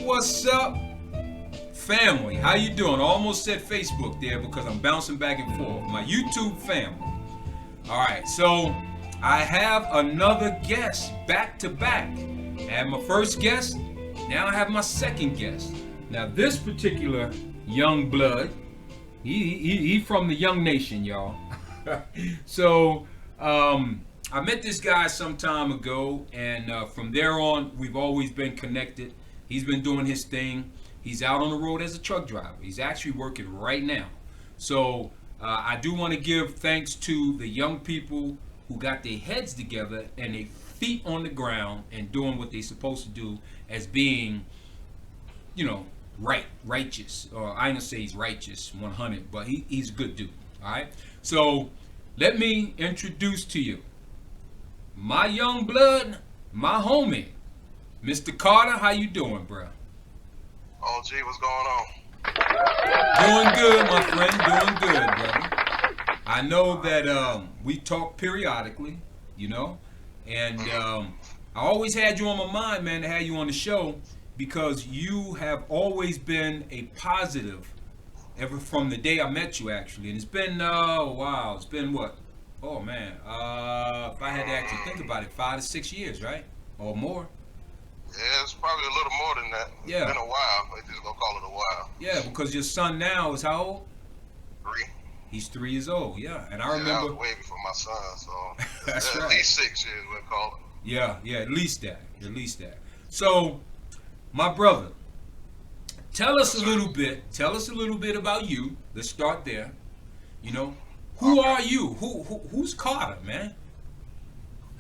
What's up, family? How you doing? I almost said Facebook there because I'm bouncing back and forth. My YouTube family. All right, so I have another guest back to back. I had my first guest, now I have my second guest. Now this particular young blood, he from the young nation, y'all. So I met this guy some time ago, and from there on, we've always been connected. He's been doing his thing. He's out on the road as a truck driver. He's actually working right now. So I do want to give thanks to the young people who got their heads together and their feet on the ground and doing what they're supposed to do as being, you know, righteous. Or I ain't gonna say he's righteous 100, but he's a good dude. All right. So let me introduce to you my young blood, my homie, Mr. Carter. How you doing, bro? Oh, gee, what's going on? Doing good, my friend. Doing good, brother. I know that we talk periodically, you know, and I always had you on my mind, man, to have you on the show because you have always been a positive ever from the day I met you, actually. And it's been, wow, it's been what? Oh, man. If I had to actually think about it, 5 to 6 years, right? Or more. Yeah, it's probably a little more than that. It's been a while. We're just going to call it a while. Yeah, because your son now is how old? 3. He's 3 years old, yeah. And I remember. That was way before my son, so that's at right. least 6 years, we'll call it. Yeah, at least that. At least that. So, my brother, tell us a little bit about you. Let's start there. You know, who are you? Who's Carter, man?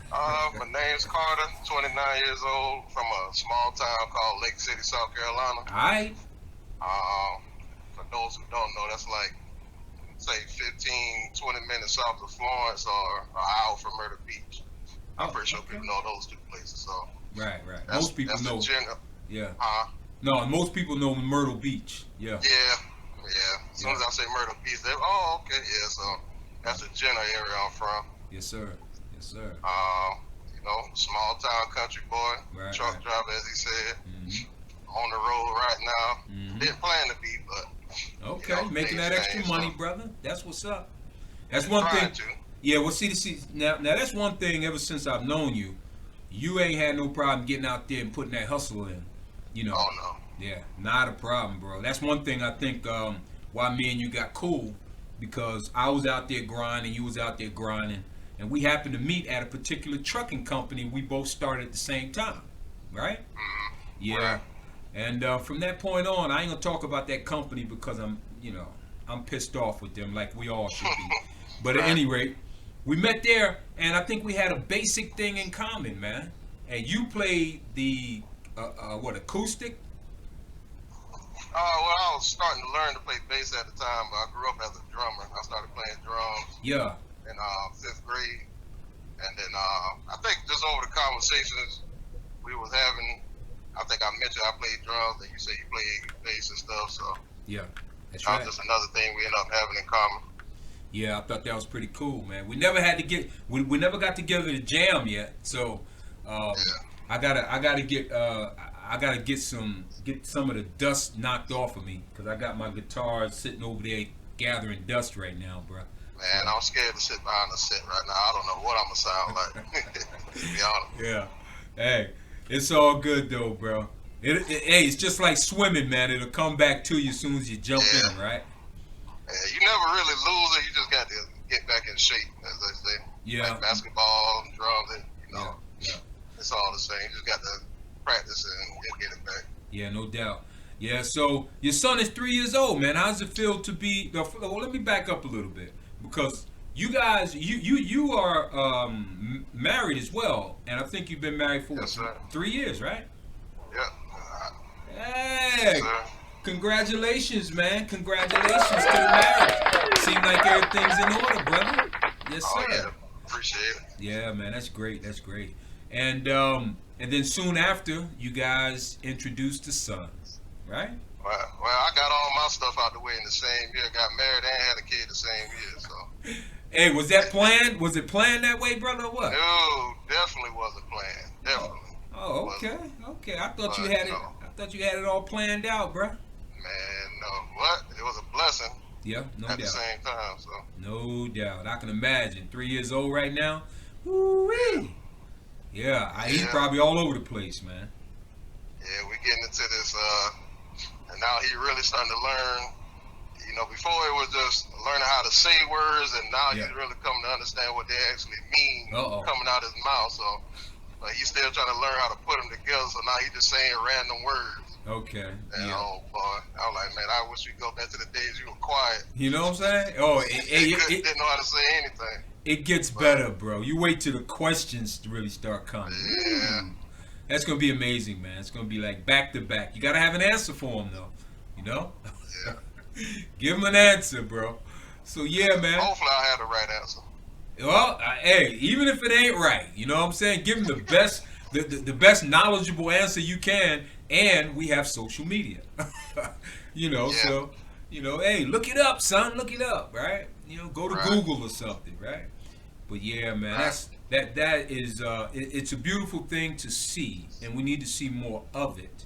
My name's Carter, 29 years old, from a small town called Lake City, South Carolina. All right. For those who don't know, that's like, say, 15, 20 minutes south of Florence or an hour from Myrtle Beach. I'm pretty sure people know those two places. So right. Most people know. Yeah. No, most people know Myrtle Beach. Yeah. As soon as I say Myrtle Beach, they okay, yeah. So that's the general area I'm from. Yes, sir. You know, small town country boy, truck driver, as he said, on the road right now. Didn't plan to be, but okay, you know, making that extra money, brother. That's what's up. That's one thing. Yeah, well, see, now that's one thing. Ever since I've known you, you ain't had no problem getting out there and putting that hustle in. You know. Oh no. Yeah, not a problem, bro. That's one thing I think why me and you got cool, because I was out there grinding, you was out there grinding. And we happened to meet at a particular trucking company. We both started at the same time, right? Yeah. Right. And from that point on, I ain't gonna talk about that company because I'm pissed off with them, like we all should be. But at any rate, we met there, and I think we had a basic thing in common, man. And you played the acoustic? Well, I was starting to learn to play bass at the time, but I grew up as a drummer. I started playing drums. Yeah. In 5th grade, and then I think just over the conversations we was having, I think I mentioned I played drums, and you said you played bass and stuff. So yeah, that's right. Just another thing we ended up having in common. Yeah, I thought that was pretty cool, man. We never had to get, we never got together to jam yet. So I gotta get some of the dust knocked off of me because I got my guitar sitting over there gathering dust right now, bro. Man, I'm scared to sit behind the set right now. I don't know what I'm gonna sound like. To be honest. Yeah. Hey, it's all good though, bro. Hey, it's just like swimming, man. It'll come back to you as soon as you jump in, right? Yeah, you never really lose it. You just got to get back in shape, as they say. Yeah. Like basketball, drums, and it's all the same. You just got to practice and get it back. Yeah, no doubt. Yeah. So your son is 3 years old, man. How does it feel to be? Well, let me back up a little bit. Because you guys, you are married as well, and I think you've been married for 3 years, right? Yeah. Hey, congratulations, man! Congratulations to the marriage. Seems like everything's in order, brother. Yes, sir. Yeah. Appreciate it. Yeah, man, that's great. That's great. And then soon after, you guys introduced the son, right? Well, I got all my stuff out the way in the same year. Got married and had a kid the same year. So. Hey, was that planned? Was it planned that way, brother, or what? No, definitely wasn't planned. Definitely. Oh, okay. I thought you had it. thought you had it all planned out, bruh. Man, no. What? It was a blessing. Yeah, no at doubt. the same time. So No doubt. I can imagine. 3 years old right now. Woo-wee. Yeah, he's probably all over the place, man. Yeah, we're getting into this, and now he really starting to learn. You know, before it was just learning how to say words, and now he's really coming to understand what they actually mean coming out of his mouth. So, but he's still trying to learn how to put them together. So now he's just saying random words. Okay. And oh boy, I was like, man, I wish we go back to the days you were quiet. You know what I'm saying? Oh, didn't know how to say anything. It gets better, bro. You wait till the questions really start coming. Yeah. That's gonna be amazing, man. It's gonna be like back to back. You gotta have an answer for him, though. You know? Yeah. Give him an answer, bro. So yeah, man. Hopefully, I have the right answer. Well, hey, even if it ain't right, you know what I'm saying? Give him the best, the best knowledgeable answer you can, and we have social media. You know, so hey, look it up, son. Look it up, right? You know, go to Google or something, right? But yeah, man, that is it's a beautiful thing to see, and we need to see more of it.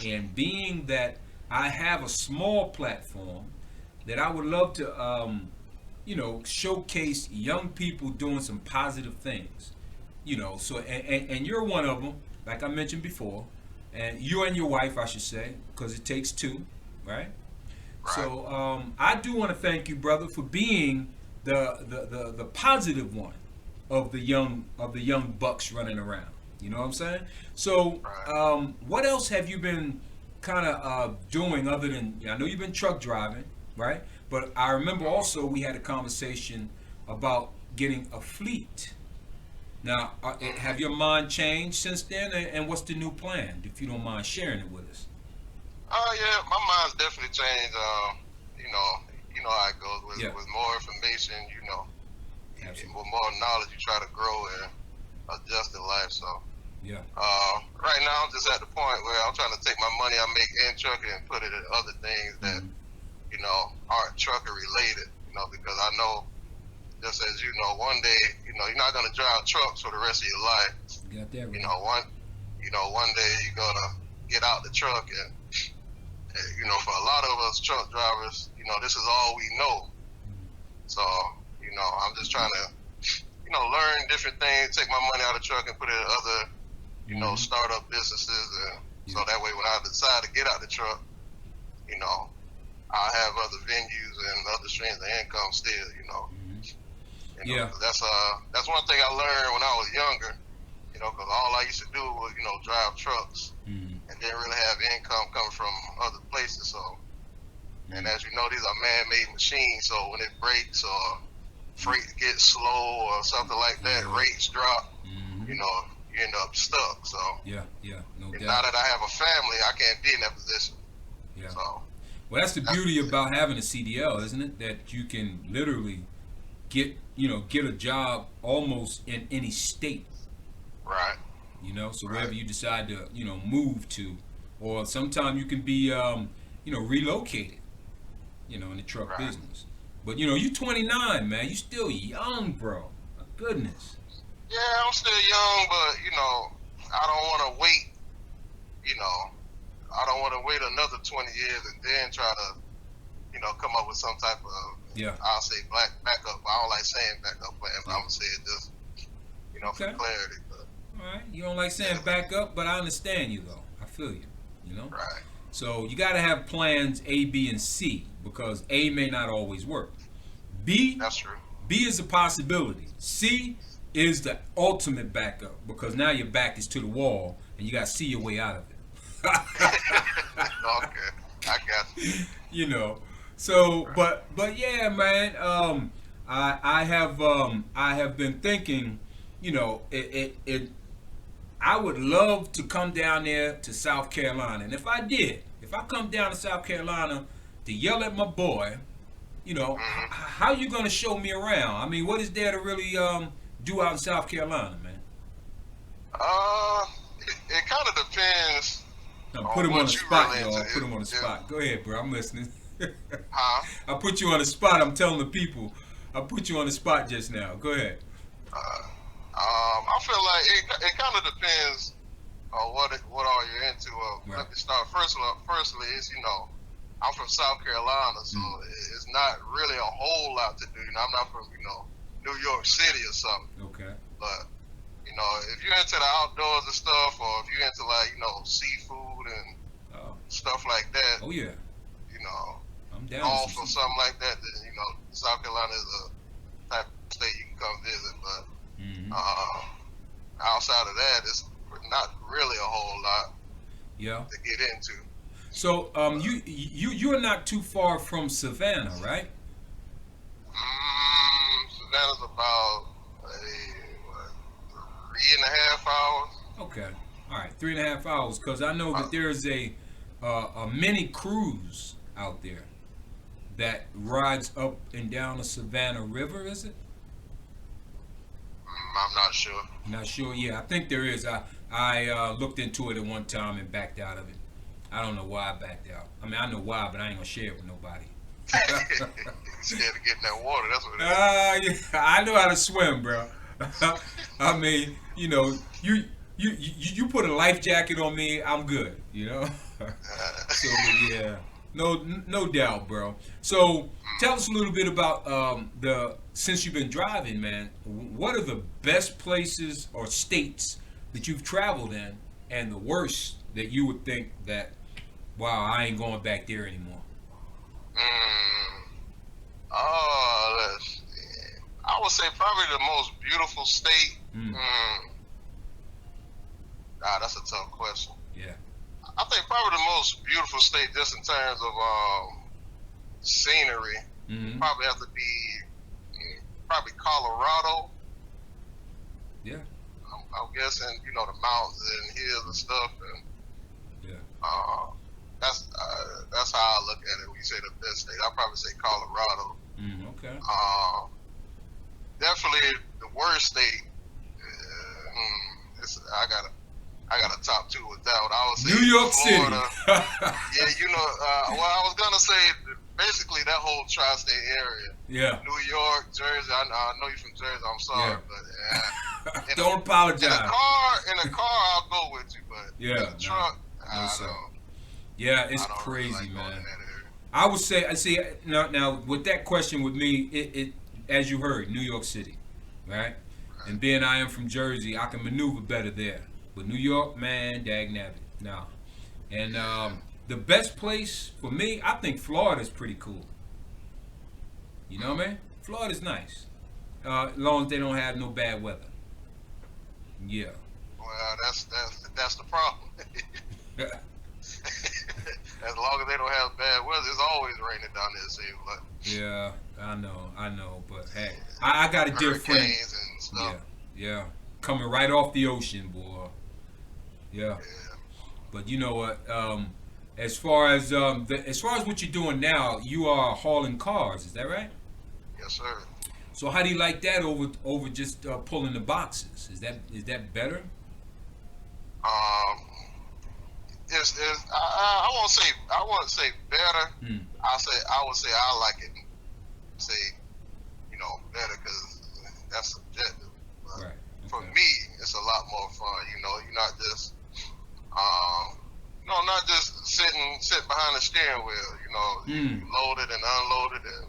And being that I have a small platform that I would love to you know, showcase young people doing some positive things. You know, so and you're one of them, like I mentioned before, and you and your wife, I should say, because it takes two, right? So I do want to thank you, brother, for being the positive one of the young bucks running around. You know what I'm saying? So what else have you been kind of doing other than, I know you've been truck driving, right? But I remember also we had a conversation about getting a fleet. Now, have your mind changed since then, and what's the new plan, if you don't mind sharing it with us? Yeah, my mind's definitely changed. You know how it goes with more information. You know, with more knowledge, you try to grow and adjust in life. So, right now I'm just at the point where I'm trying to take my money I make in trucking and put it in other things that you know aren't trucker related. You know, because I know, just as you know, one day you know you're not gonna drive trucks for the rest of your life. You got that right. You know, one day you're gonna get out the truck and. You know, for a lot of us truck drivers, you know, this is all we know. So, you know, I'm just trying to, you know, learn different things, take my money out of the truck and put it in other, you know, startup businesses. And so that way when I decide to get out the truck, you know, I'll have other venues and other streams of income still, you know. You know, that's one thing I learned when I was younger, you know, because all I used to do was, you know, drive trucks. And didn't really have income coming from other places. So, and as you know, these are man-made machines. So when it breaks or freight gets slow or something like that, rates drop. You know, you end up stuck. So no doubt. Now that I have a family, I can't be in that position. So, well, that's the beauty about having a CDL, isn't it? That you can literally get a job almost in any state. Right. You know, so wherever you decide to, you know, move to, or sometimes you can be, you know, relocated, you know, in the truck business. But, you know, you 29, man. You still young, bro. My goodness. Yeah, I'm still young, but, you know, I don't want to wait, you know, I don't want to wait another 20 years and then try to, you know, come up with some type of, I'll say backup. I don't like saying backup plan, but I'm going to say it just, you know, for clarity. All right, you don't like saying back up, but I understand you though. I feel you. You know. Right. So you got to have plans A, B, and C because A may not always work. B. That's true. B is a possibility. C is the ultimate backup because now your back is to the wall and you got to see your way out of it. Okay, I got you. You know. So, but yeah, man. I have been thinking. You know, I would love to come down there to South Carolina. And if I come down to South Carolina to yell at my boy, you know, how you going to show me around? I mean, what is there to really do out in South Carolina, man? It kind of depends. Now, put him on the spot, y'all. Put him on the spot. Go ahead, bro. I'm listening. I put you on the spot. I'm telling the people. I put you on the spot just now. Go ahead. I feel like it kind of depends what are you into? Right. Let me start. Firstly, is I'm from South Carolina, so it's not really a whole lot to do. I'm not from New York City or something. Okay. But if you're into the outdoors and stuff, or if you're into like seafood and stuff like that, Oh yeah. I'm down. Golf or something like that, then South Carolina is a type of state you can come visit. But outside of that, it's not really a whole lot to get into. So you're not too far from Savannah, right? Savannah's about 3.5 hours. Okay. All right, 3.5 hours. Because I know that there's a mini cruise out there that rides up and down the Savannah River. Is it? I'm not sure. Not sure. Yeah, I think there is. I looked into it at one time and backed out of it. I don't know why I backed out. I mean, I know why, but I ain't gonna share it with nobody. Scared of getting that water. That's what it is. Yeah, I know how to swim, bro. I mean, you put a life jacket on me, I'm good. So yeah, no doubt, bro. So tell us a little bit about since you've been driving, man. What are the best places or states that you've traveled in, and the worst that you would think that, wow, I ain't going back there anymore? Let's see. I would say probably the most beautiful state. That's a tough question. Yeah. I think probably the most beautiful state, just in terms of scenery, probably have to be probably Colorado. Yeah. I'm guessing, the mountains and hills and stuff, and that's how I look at it. When you say the best state, I'll probably say Colorado. Okay. Definitely the worst state. I got a top two with that one. I would say New York Florida. City. Well, I was gonna say basically that whole tri-state area. Yeah. New York, Jersey. I know you're from Jersey. I'm sorry, but don't apologize. In a car, I'll go with you, but in a truck, I don't. Yeah, it's crazy, really man. I would say, I see now with that question with me, it as you heard, New York City, right? And being I am from Jersey, I can maneuver better there. But New York, man, dag nabbit, no. And the best place for me, I think Florida's pretty cool. You know what I mean? Florida's nice, as long as they don't have no bad weather. Yeah. Well, that's the problem. As long as they don't have bad weather, it's always raining down there, it seems like. Yeah, I know, but hey, I got a dear friend. Hurricanes and stuff. Yeah, coming right off the ocean, boy. Yeah. But you know what? As far as what you're doing now, you are hauling cars. Is that right? Yes, sir. So how do you like that over just pulling the boxes? Is that better? I won't say better. I would say I like it. Say, better because that's subjective. But right. Okay. For me, it's a lot more fun. You're not just, not just sitting behind the steering wheel. You loaded and unloaded, and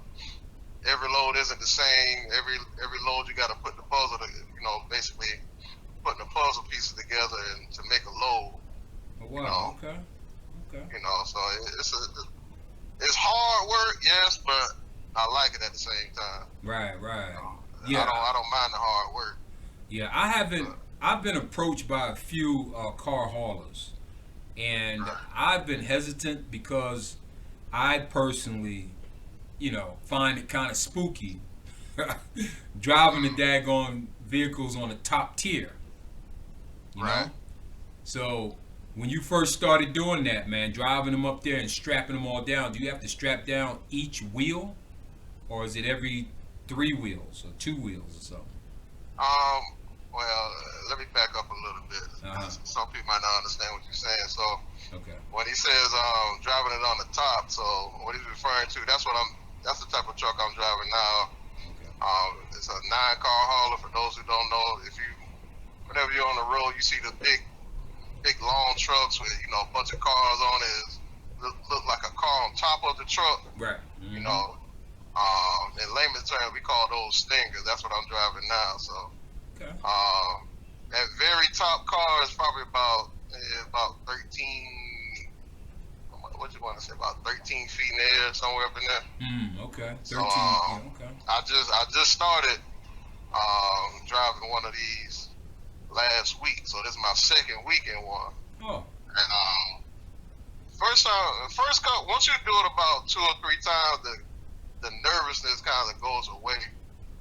every load isn't the same. Every load you got to put the puzzle, basically putting the puzzle pieces together and to make a load. Oh, wow. Okay. So it's hard work, yes, but I like it at the same time. Right. Yeah. I don't mind the hard work. Yeah, I've been approached by a few car haulers, and I've been hesitant because I personally, find it kind of spooky driving the daggone vehicles on the top tier. You know? So when you first started doing that, man, driving them up there and strapping them all down, do you have to strap down each wheel, or is it every 3 wheels or 2 wheels or something? Well, let me back up a little bit. Some people might not understand what you're saying. So, when he says driving it on the top, so what he's referring to, that's the type of truck I'm driving now. It's a 9-car hauler. For those who don't know, whenever you're on the road, you see the big big long trucks with a bunch of cars on it. Look like a car on top of the truck. Right. You know, in layman's terms, we call those stingers. That's what I'm driving now. So, Okay. that very top car is probably about 13. What you want to say? About 13 feet in the air, somewhere up in there. Okay. 13. So, Okay. I just started driving one of these last week. So this is my second weekend one. Oh. And first cut, once you do it about 2 or 3 times, the nervousness kind of goes away.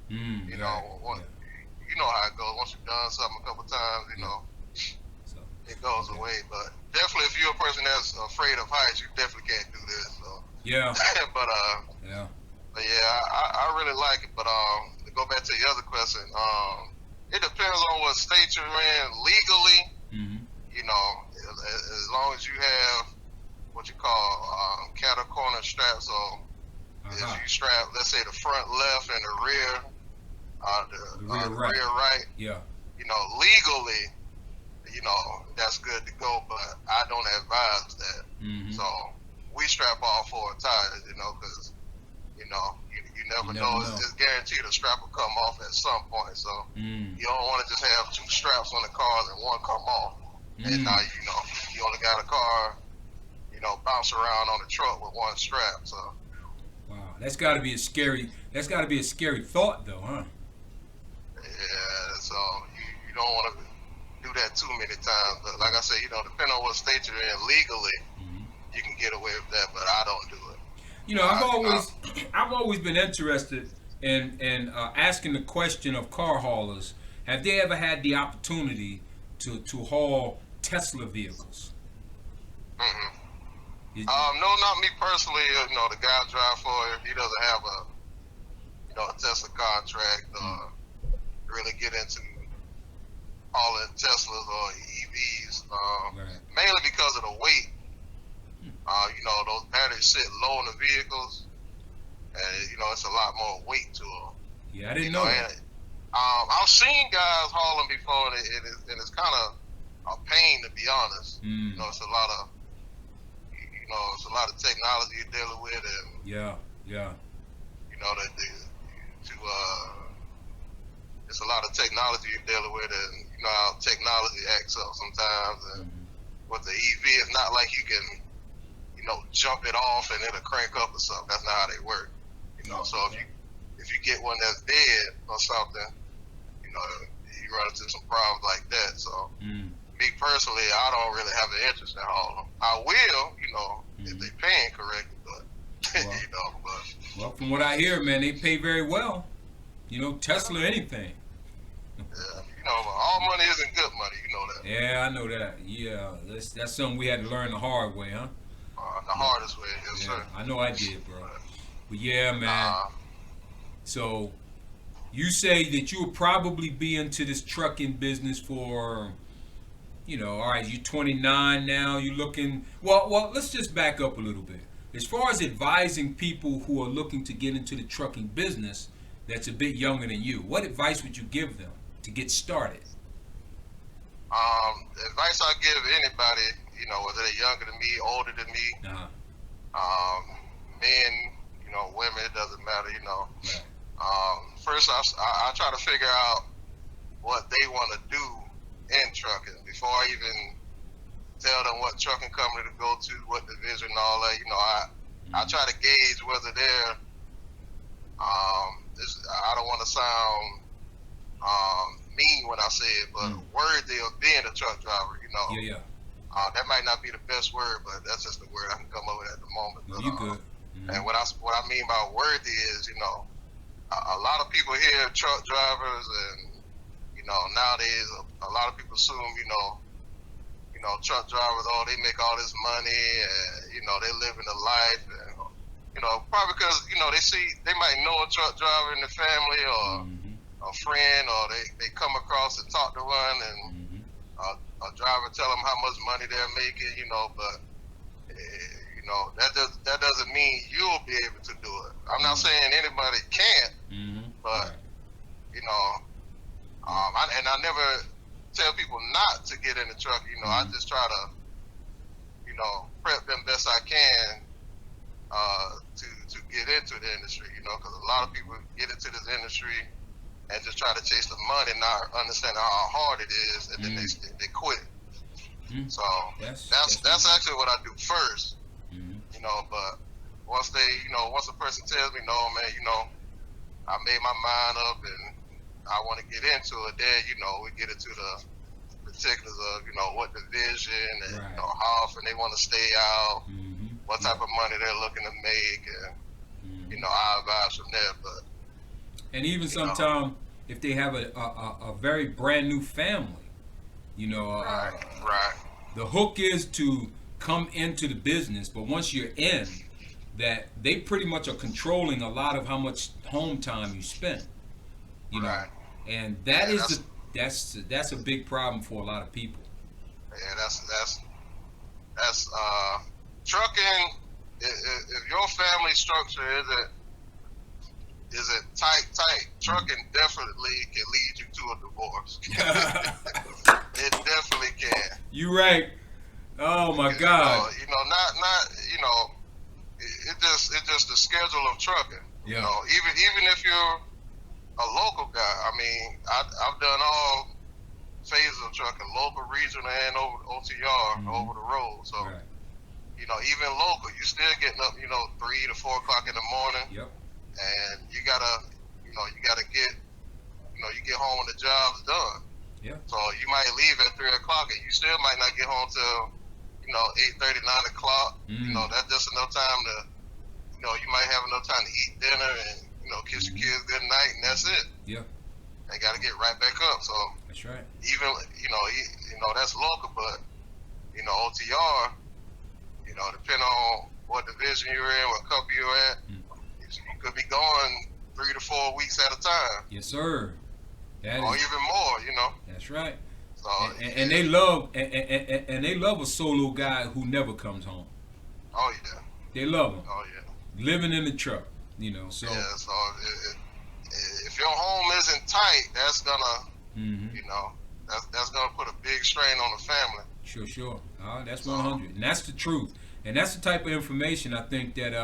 You know how it goes. Once you've done something a couple times, So, it goes away. But definitely, if you're a person that's afraid of heights, you definitely can't do this. So. Yeah. But yeah. But yeah, I really like it. But to go back to the other question, it depends on what state you're in legally. As long as you have what you call cattle corner straps. So if you strap, let's say the front left and the rear, the rear right. Yeah. Legally, that's good to go. But I don't advise that. So we strap all 4 tires, because you never know. It's guaranteed the strap will come off at some point. So you don't want to just have 2 straps on the cars and one come off. And now you only got a car, bounce around on the truck with 1 strap. So wow, that's got to be a scary. That's got to be a scary thought, though, huh? Yeah. So you don't want to do that too many times. But like I said, depending on what state you're in legally, you can get away with that. But I don't do it. I've always been interested in asking the question of car haulers. Have they ever had the opportunity to haul Tesla vehicles? No, not me personally. The guy I drive for, he doesn't have a Tesla contract. Really get into hauling Teslas or EVs, mainly because of the weight. Those batteries sit low in the vehicles, and it's a lot more weight to them. Yeah, I didn't know that. I've seen guys haul them before, and it's kind of a pain, to be honest. It's a lot of technology you're dealing with, and it's a lot of technology you're dealing with, and how technology acts up sometimes. And with the EV, it's not like you can jump it off and it'll crank up or something. That's not how they work. So if you get one that's dead or something, you run into some problems like that. So me personally, I don't really have an interest in hauling them. I will, if they paying correctly, but well, from what I hear, man, they pay very well. Tesla, anything. Yeah, all money isn't good money. You know that. Yeah, I know that. Yeah, that's something we had to learn the hard way, huh? The hardest way, yes, sir. I know I did, bro. But yeah, man. So you say that you will probably be into this trucking business for, all right, you're 29 now. You're looking. Well, let's just back up a little bit. As far as advising people who are looking to get into the trucking business, that's a bit younger than you, what advice would you give them to get started? The advice I give anybody, whether they're younger than me, older than me, men, women, it doesn't matter, Right. First, I try to figure out what they want to do in trucking before I even tell them what trucking company to go to, what division and all that. I try to gauge whether they're, I don't want to sound mean when I say it, but worthy of being a truck driver, Yeah. That might not be the best word, but that's just the word I can come up with at the moment. No, you good. And what I mean by worthy is, a lot of people here, truck drivers, and nowadays a lot of people assume, truck drivers, they make all this money, and they living a life, and probably because they might know a truck driver in the family or a friend, or they come across and talk to one, and a driver tell them how much money they're making, but that doesn't mean you'll be able to do it. I'm not saying anybody can't, but I tell people not to get in the truck. You know, I just try to, you know, prep them best I can to get into the industry. You know, because a lot of people get into this industry and just try to chase the money, not understanding how hard it is, and then they quit. So that's actually what I do first. You know, but once a person tells me, no, man, you know, I made my mind up and I want to get into it, then, you know, we get into the particulars of, you know, what division and, you know, how often they want to stay out, what type of money they're looking to make, and, you know, I advise from there. But and even sometimes if they have a very brand new family, you know, the hook is to come into the business, but once you're in, that they pretty much are controlling a lot of how much home time you spend, you know, and that's a big problem for a lot of people. Yeah, that's trucking. If your family structure isn't tight, trucking definitely can lead you to a divorce. It definitely can. You right. Oh my God. You know, not you know, it's just the schedule of trucking. Yeah. You know, even if you're a local guy, I mean, I've done all phases of trucking, local, regional, and over OTR, over the road. So, you know, even local, you still getting up, you know, 3 to 4 o'clock in the morning. Yep. And you gotta get, you know, you get home when the job's done. Yeah. So you might leave at 3 o'clock, and you still might not get home till, you know, 8:30, 9 o'clock. You know, that's just enough time to, you know, you might have enough time to eat dinner and, you know, kiss your kids good night, and that's it. Yeah. They got to get right back up. So that's right. Even, you know, that's local, but, you know, OTR, you know, depending on what division you're in, what company you're at, you could be going 3 to 4 weeks at a time. Yes, sir. Or even more, you know. That's right. So, and they love and they love a solo guy who never comes home. Oh yeah. They love him. Oh yeah. Living in the truck, you know. So yeah. So if your home isn't tight, that's gonna, you know, that's gonna put a big strain on the family. Sure. That's 100, and that's the truth, and that's the type of information I think that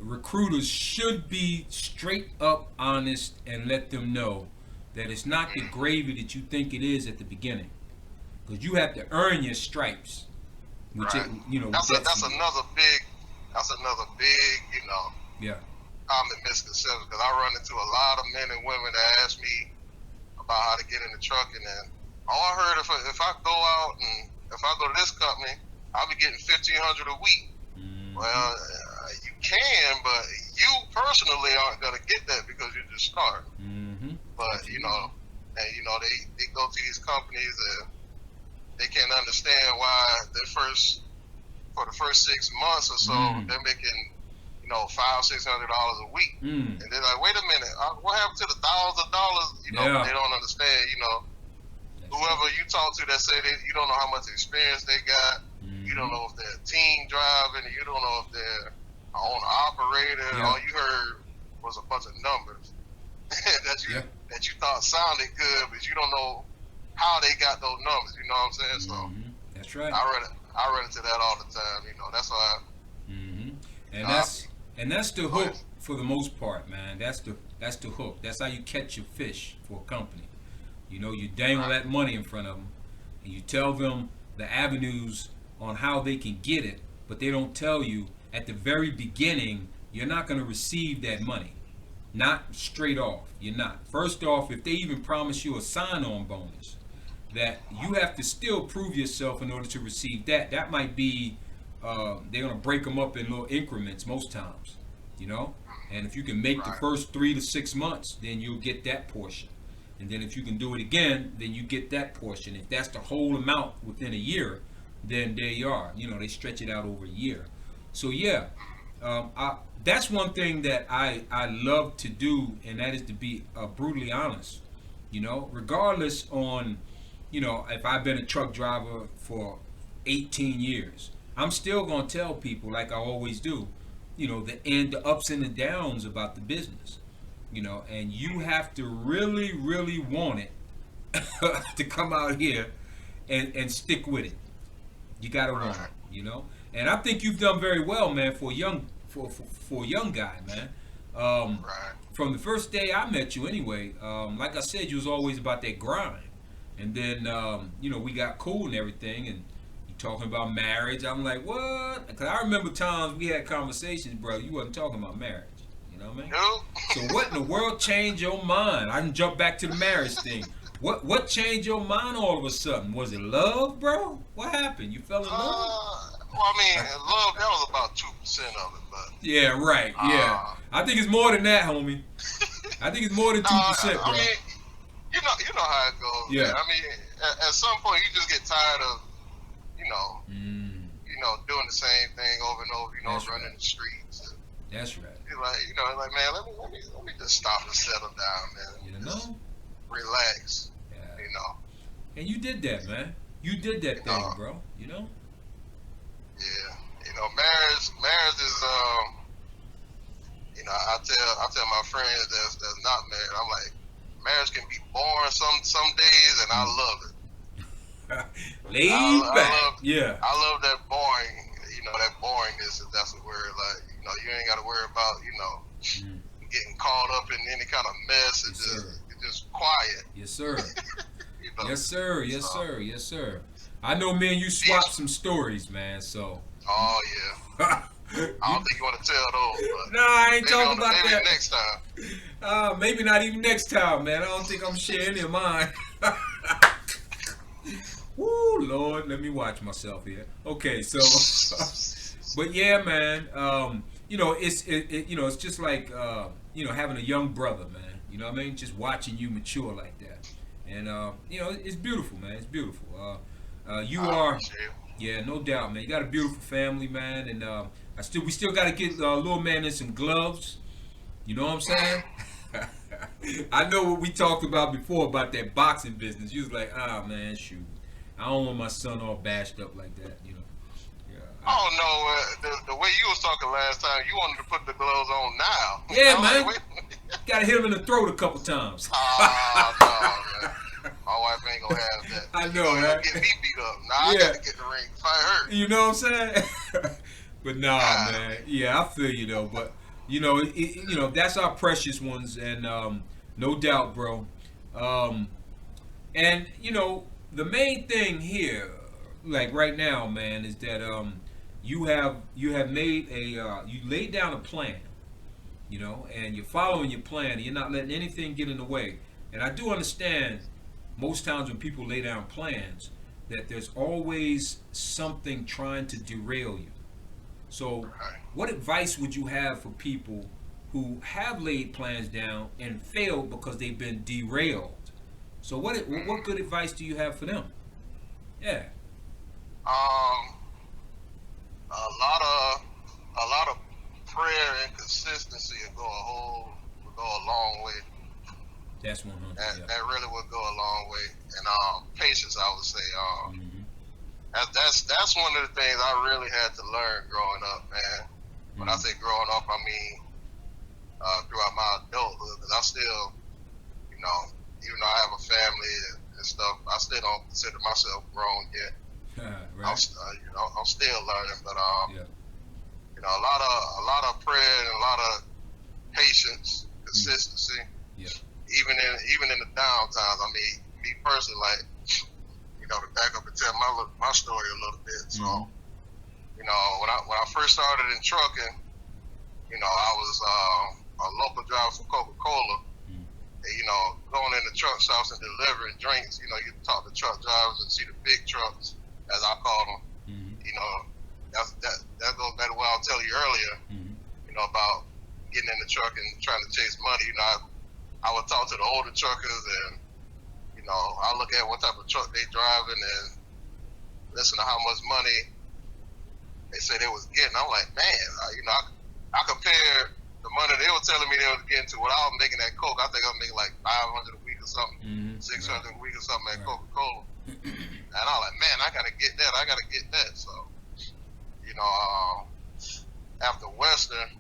recruiters should be straight up honest and let them know that it's not the gravy that you think it is at the beginning, because you have to earn your stripes. Which you know, that's another big, you know, common misconception, because I run into a lot of men and women that ask me about how to get into trucking, and I heard if I go out and if I go to this company, I'll be getting $1,500 a week. Well, you can, but you personally aren't gonna get that because you're just starting. But you know, and you know they go to these companies and they can't understand why for the first 6 months or so they're making, you know, $500-$600 a week, and they're like, wait a minute, what happened to the thousands of dollars? You know, they don't understand. You know, whoever you talk to that say you don't know how much experience they got. You don't know if they're a team driving. You don't know if they're an owner operator. All you heard was a bunch of numbers that you thought sounded good, but you don't know how they got those numbers. You know what I'm saying? So that's right. I run into that all the time. You know, that's why. And that's the hook for the most part, man. That's the hook. That's how you catch your fish for a company. You know, you dangle that money in front of them, and you tell them the avenues on how they can get it, but they don't tell you at the very beginning you're not going to receive that money. Not straight off. You're not. First off, if they even promise you a sign-on bonus, that you have to still prove yourself in order to receive that. That might be, they're going to break them up in little increments most times, you know? And if you can make the first 3 to 6 months, then you'll get that portion. And then if you can do it again, then you get that portion. If that's the whole amount within a year, then there you are. You know, they stretch it out over a year. So yeah, that's one thing that I love to do, and that is to be brutally honest. You know, regardless on, you know, if I've been a truck driver for 18 years, I'm still going to tell people, like I always do, you know, the ups and the downs about the business. You know, and you have to really, really want it to come out here and stick with it. You gotta want it, you know. And I think you've done very well, man, for a young for a young guy, man. Right. From the first day I met you, anyway. Like I said, you was always about that grind. And then you know, we got cool and everything, and you talking about marriage. I'm like, what? Because I remember times we had conversations, bro. You wasn't talking about marriage. You know what I mean? Nope. So what in the world changed your mind? I can jump back to the marriage thing. What changed your mind all of a sudden? Was it love, bro? What happened? You fell in love? Well, I mean, love, that was about 2% of it, but. Yeah, right. Yeah. I think it's more than that, homie. I think it's more than 2%, bro. I mean, you know how it goes. Yeah. Man. I mean, at some point you just get tired of, doing the same thing over and over. That's running right. the streets. That's right. You're like, man, let me just stop and settle down, man. You know? Relax. Yeah. You And you did that, man. You did that thing, bro. You know? Yeah. Marriage is I tell my friends that's not married, I'm like, marriage can be boring some days, and I love it. Laid back. Yeah. I love that boring, that boringness, if that's a word. Like, you ain't got to worry about, getting caught up in any kind of mess. It's just quiet. Yes, sir. Yes, sir. Yes, sir. Yes, sir. I know, man, you swapped some stories, man, so. Oh, yeah. I don't think you want to tell those. But nah, I ain't talking about maybe that. Maybe next time. Maybe not even next time, man. I don't think I'm sharing any of mine. Woo, Lord, let me watch myself here. Okay, so, but yeah, man. It's just like having a young brother, man. You know what I mean? Just watching you mature like that, and it's beautiful, man. It's beautiful. You are, yeah, no doubt, man. You got a beautiful family, man, and we still got to get little man in some gloves. You know what I'm saying? I know what we talked about before about that boxing business. You was like, man, shoot, I don't want my son all bashed up like that, Yeah. Oh no, the way you was talking last time, you wanted to put the gloves on now. Yeah, man. Got to hit him in the throat a couple times. Oh, no, man. My wife ain't gonna have that. I know, right? Get me beat up. Nah, I got to get in the ring if I hurt. You know what I'm saying? But nah, man. Yeah, I feel you though. But that's our precious ones, and no doubt, bro. And the main thing here, like right now, man, is that you have made you laid down a plan, and you're following your plan, and you're not letting anything get in the way. And I do understand most times when people lay down plans that there's always something trying to derail you. So what advice would you have for people who have laid plans down and failed because they've been derailed? So what good advice do you have for them? Yeah. A lot of prayer and consistency will go a long way. That's 100. That really would go a long way. And patience, I would say. That's one of the things I really had to learn growing up, man. When I say growing up, I mean throughout my adulthood, because I still, even though I have a family and stuff, I still don't consider myself grown yet. Right. I'm still learning, but yeah. a lot of prayer and a lot of patience, consistency. Yeah. Even in the down times. I mean, me personally, like, to back up and tell my story a little bit. So, when I first started in trucking, I was a local driver for Coca-Cola. And, going in the truck stops and delivering drinks. You talk to truck drivers and see the big trucks, as I call them. That goes back to what I was telling you earlier. About getting in the truck and trying to chase money. I would talk to the older truckers, and I look at what type of truck they driving and listen to how much money they say they was getting. I'm like, man, I compare the money they were telling me they were getting to what I was making at Coke. I think I was making like $500 a week or something, $600 a week or something at Coca-Cola. And I'm like, man, I gotta get that. So, after Western,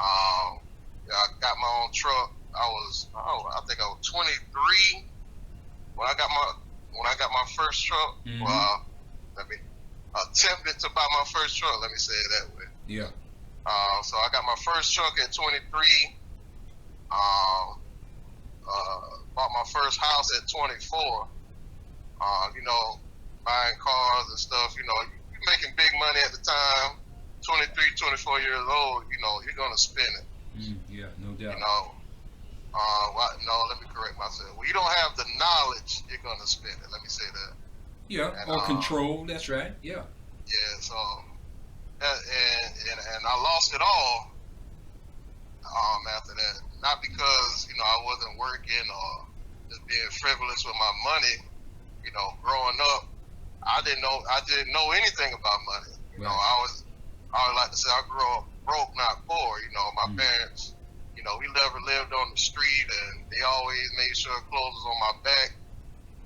I got my own truck. I think I was 23, when I got my first truck, let me attempted to buy my first truck. Let me say it that way. Yeah. So I got my first truck at 23. Bought my first house at 24. You know, buying cars and stuff. You know, you're making big money at the time. 23, 24 years old. You know, you're gonna spend it. Yeah, no doubt. You know. No, let me correct myself. When you don't have the knowledge, you're gonna spend it. Let me say that. Yeah, and, or control. That's right. Yeah. Yeah. So, and I lost it all. After that, not because I wasn't working or just being frivolous with my money. You know, growing up, I didn't know anything about money. You know, I always like to say I grew up broke, not poor. You know, my parents. You know, we never lived on the street, and they always made sure clothes was on my back,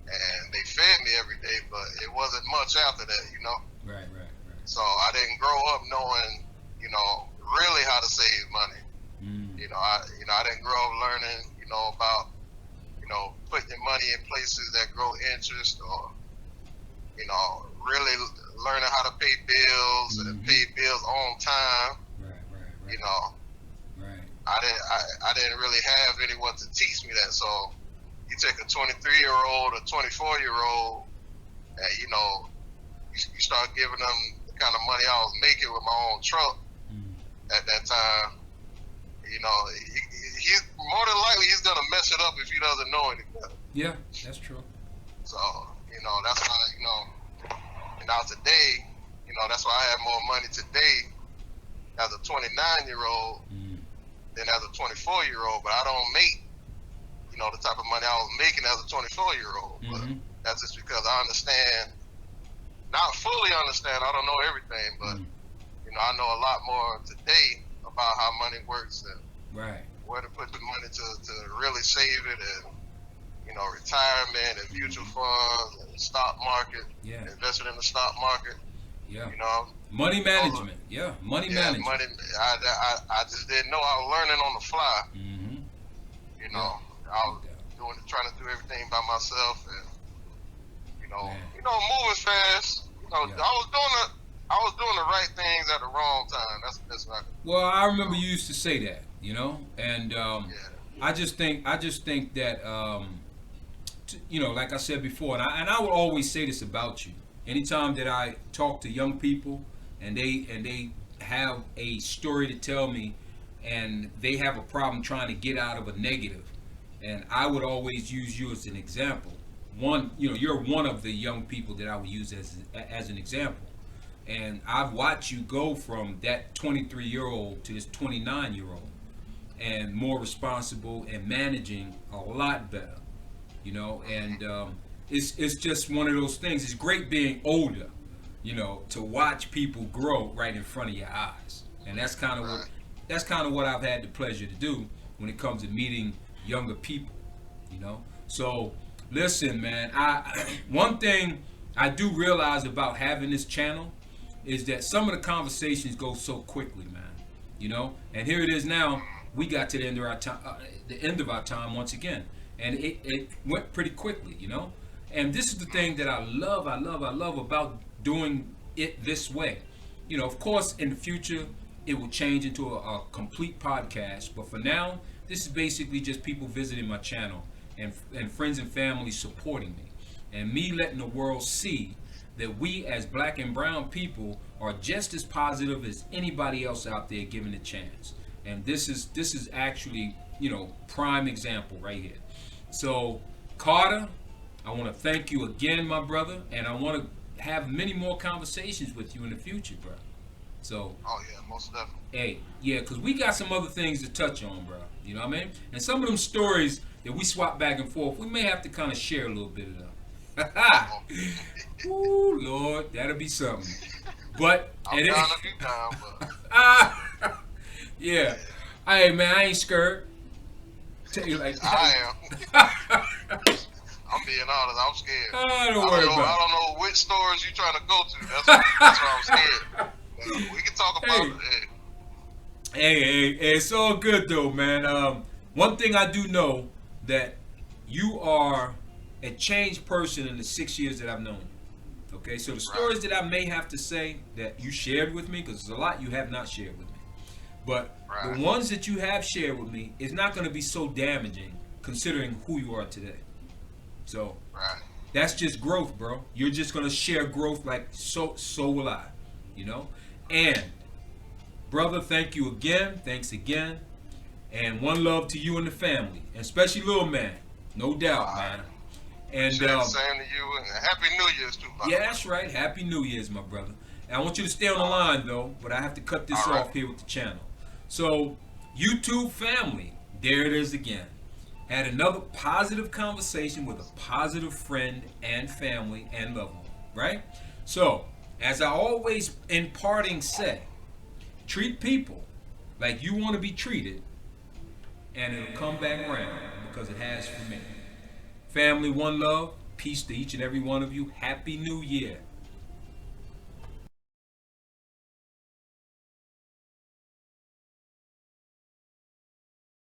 and they fed me every day, but it wasn't much after that, you know? Right. So I didn't grow up knowing, really how to save money. I didn't grow up learning, about, putting your money in places that grow interest or, really learning how to pay bills and pay bills on time. Right. You know, I didn't really have anyone to teach me that. So you take a 23-year-old or 24-year-old, and you start giving them the kind of money I was making with my own truck at that time. He's more than likely he's gonna mess it up if he doesn't know any better. Yeah, that's true. So that's why now today, that's why I have more money today as a 29-year-old. Than as a 24-year-old, but I don't make, the type of money I was making as a 24-year-old. But that's just because I understand, not fully understand, I don't know everything, but, I know a lot more today about how money works and where to put the money to really save it and, retirement and mutual funds and stock market, investing in the stock market. Yeah. Money management. Money management. Money. I just didn't know. I was learning on the fly. I was trying to do everything by myself, and moving fast. I was doing the right things at the wrong time. That's the best way I could. Well, I remember you used to say that, and I just think that like I said before, and I would always say this about you. Anytime that I talk to young people and they have a story to tell me and they have a problem trying to get out of a negative, and I would always use you as an example. One, you're one of the young people that I would use as an example. And I've watched you go from that 23-year-old to this 29-year-old and more responsible and managing a lot better, and it's just one of those things. It's great being older, to watch people grow right in front of your eyes. And that's kind of what I've had the pleasure to do when it comes to meeting younger people, So listen, man, one thing I do realize about having this channel is that some of the conversations go so quickly, man. And here it is now. We got to the end of our time once again, and it went pretty quickly, And this is the thing that I love about doing it this way. Of course, in the future, it will change into a complete podcast. But for now, this is basically just people visiting my channel and friends and family supporting me. And me letting the world see that we as black and brown people are just as positive as anybody else out there given a chance. And this is actually, prime example right here. So, Carter, I want to thank you again, my brother, and I want to have many more conversations with you in the future, bro. So. Oh yeah, most definitely. Hey, yeah, because we got some other things to touch on, bro. You know what I mean? And some of them stories that we swap back and forth, we may have to kind of share a little bit of them. Ooh, Lord, that'll be something. But I'm down to be down, but. Yeah. Hey, man, I ain't scared. Tell you like that. I am. I'm being honest. I'm scared. I don't know which stores you trying to go to. That's why I'm scared. We can talk about it. Hey, it's all good though, man. One thing I do know that you are a changed person in the 6 years that I've known you. Okay, so the stories that I may have to say that you shared with me, because there's a lot you have not shared with me, but the ones that you have shared with me is not going to be so damaging considering who you are today. So that's just growth, bro. You're just going to share growth like so will I, you know? And brother, thank you again. Thanks again. And one love to you and the family, and especially little man. No doubt, man. And same to you, and Happy New Year's too, yeah, that's right. Happy New Year's, my brother. And I want you to stay on the line though, but I have to cut this off here with the channel. So, YouTube family, there it is again. Had another positive conversation with a positive friend and family and loved one, right? So, as I always in parting say, treat people like you want to be treated, and it'll come back around because it has for me. Family, one love, peace to each and every one of you. Happy New Year.